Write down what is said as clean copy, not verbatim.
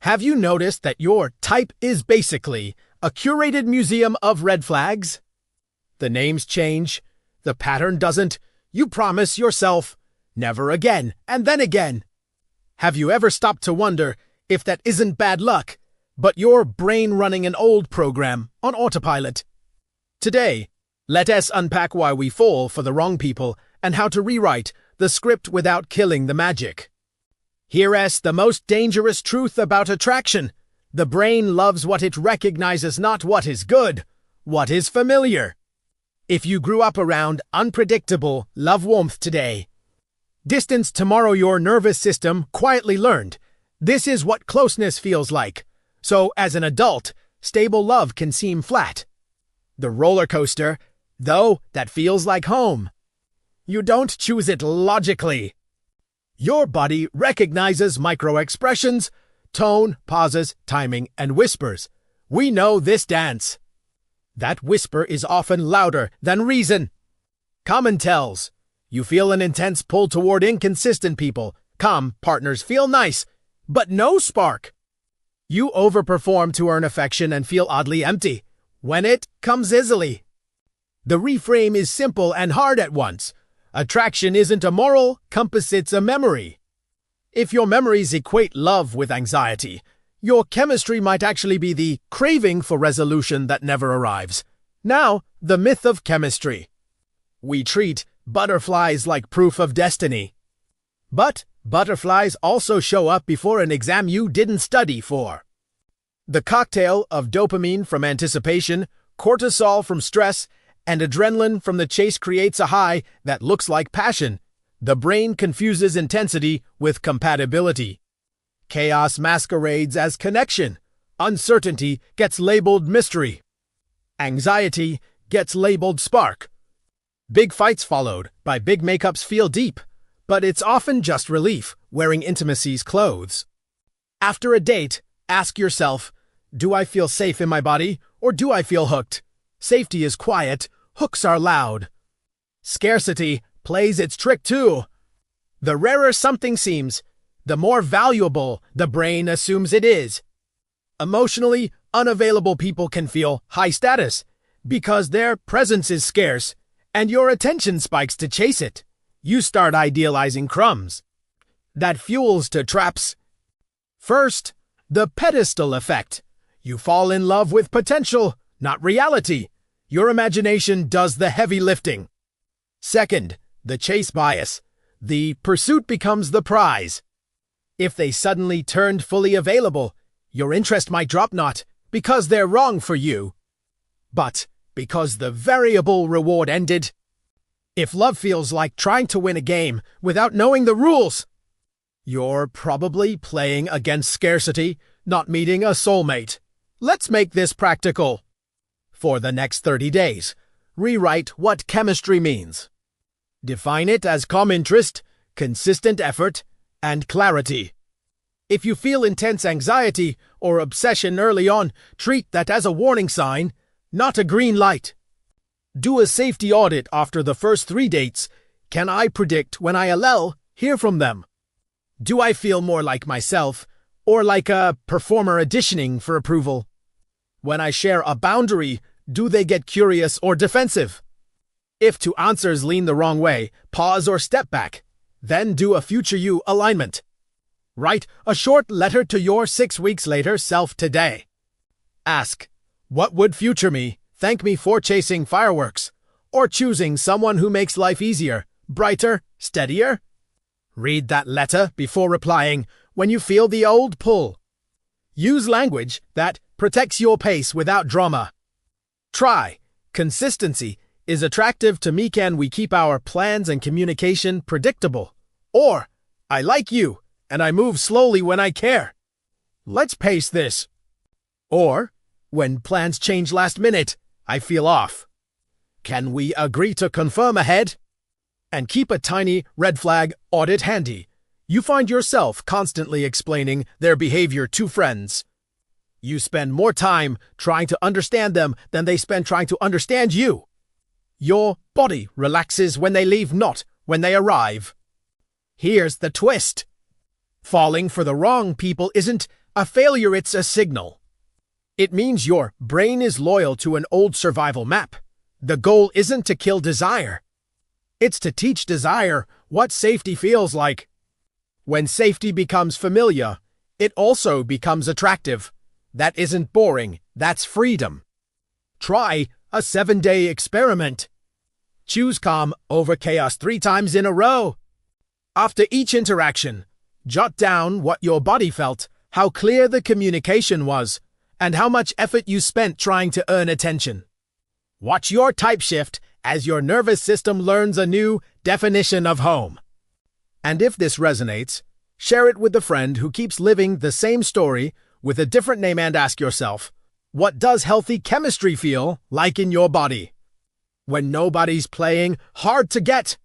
Have you noticed that your type is basically a curated museum of red flags? The names change, the pattern doesn't. You promise yourself, never again, and then again. Have you ever stopped to wonder if that isn't bad luck, but your brain running an old program on autopilot? Today, let us unpack why we fall for the wrong people and how to rewrite the script without killing the magic. Here's the most dangerous truth about attraction. The brain loves what it recognizes, not what is good, what is familiar. If you grew up around unpredictable love warmth today, distance tomorrow, your nervous system quietly learned this is what closeness feels like. So as an adult, stable love can seem flat. The roller coaster, though, that feels like home. You don't choose it logically. Your body recognizes micro-expressions, tone, pauses, timing, and whispers. We know this dance. That whisper is often louder than reason. Common tells. You feel an intense pull toward inconsistent people. Calm partners feel nice, but no spark. You overperform to earn affection and feel oddly empty when it comes easily. The reframe is simple and hard at once. Attraction isn't a moral compass, it's a memory. If your memories equate love with anxiety, your chemistry might actually be the craving for resolution that never arrives. Now, the myth of chemistry. We treat butterflies like proof of destiny. But butterflies also show up before an exam you didn't study for. The cocktail of dopamine from anticipation, cortisol from stress, and adrenaline from the chase creates a high that looks like passion. The brain confuses intensity with compatibility. Chaos masquerades as connection. Uncertainty gets labeled mystery. Anxiety gets labeled spark. Big fights followed by big makeups feel deep, but it's often just relief, wearing intimacy's clothes. After a date, ask yourself, do I feel safe in my body, or do I feel hooked? Safety is quiet, hooks are loud. Scarcity plays its trick too. The rarer something seems, the more valuable the brain assumes it is. Emotionally unavailable people can feel high status because their presence is scarce and your attention spikes to chase it. You start idealizing crumbs. That fuels to traps. First, the pedestal effect. You fall in love with potential, not reality. Your imagination does the heavy lifting. Second, the chase bias. The pursuit becomes the prize. If they suddenly turned fully available, your interest might drop, not because they're wrong for you, but because the variable reward ended. If love feels like trying to win a game without knowing the rules, you're probably playing against scarcity, not meeting a soulmate. Let's make this practical. For the next 30 days, rewrite what chemistry means. Define it as calm interest, consistent effort, and clarity. If you feel intense anxiety or obsession early on, treat that as a warning sign, not a green light. Do a safety audit after the first 3 dates. Can I predict when I'll hear from them? Do I feel more like myself or like a performer auditioning for approval? When I share a boundary, do they get curious or defensive? If two answers lean the wrong way, pause or step back. Then do a future you alignment. Write a short letter to your 6 weeks later self today. Ask, what would future me thank me for chasing fireworks or choosing someone who makes life easier, brighter, steadier? Read that letter before replying when you feel the old pull. Use language that protects your pace without drama. Try. Consistency is attractive to me. Can we keep our plans and communication predictable? Or, I like you, and I move slowly when I care. Let's pace this. Or, when plans change last minute, I feel off. Can we agree to confirm ahead? And keep a tiny red flag audit handy. You find yourself constantly explaining their behavior to friends. You spend more time trying to understand them than they spend trying to understand you. Your body relaxes when they leave, not when they arrive. Here's the twist. Falling for the wrong people isn't A failure, it's a signal. It means your brain is loyal to an old survival map. The goal isn't to kill desire. It's to teach desire what safety feels like. When safety becomes familiar, it also becomes attractive. That isn't boring, that's freedom. Try a 7-day experiment. Choose calm over chaos 3 times in a row. After each interaction, jot down what your body felt, how clear the communication was, and how much effort you spent trying to earn attention. Watch your type shift as your nervous system learns a new definition of home. And if this resonates, share it with a friend who keeps living the same story with a different name and ask yourself, what does healthy chemistry feel like in your body? When nobody's playing hard to get,